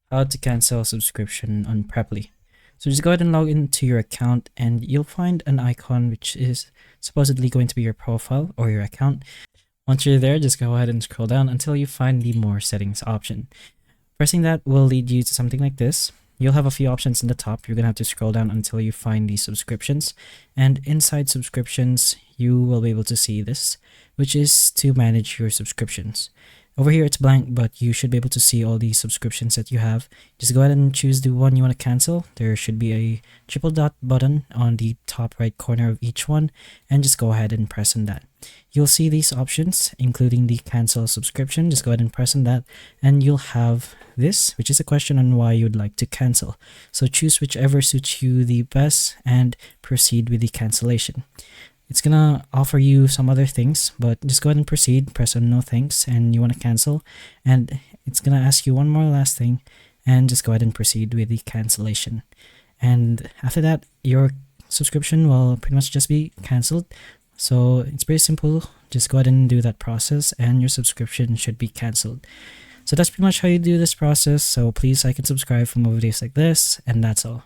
How to cancel subscription on Preply. So just go ahead and log into your account and you'll find an icon which is supposedly going to be your profile or your account. Once you're there, just go ahead and scroll down until you find the more settings option. Pressing that will lead you to something like this. You'll have a few options in the top. You're gonna have to scroll down until you find the subscriptions, and inside subscriptions you will be able to see this, which is to manage your subscriptions. Over here it's blank, but you should be able to see all the subscriptions that you have. Just go ahead and choose the one you want to cancel. There should be a triple dot button on the top right corner of each one, and just go ahead and press on that. You'll see these options, including the cancel subscription. Just go ahead and press on that, and you'll have this, which is a question on why you'd like to cancel. So choose whichever suits you the best and proceed with the cancellation. It's gonna offer you some other things, but just go ahead and proceed, press on no thanks, and you want to cancel. And it's gonna ask you one more last thing, and just go ahead and proceed with the cancellation. And after that, your subscription will pretty much just be canceled. So it's pretty simple. Just go ahead and do that process, and your subscription should be canceled. So that's pretty much how you do this process. So please like and subscribe for more videos like this, and that's all.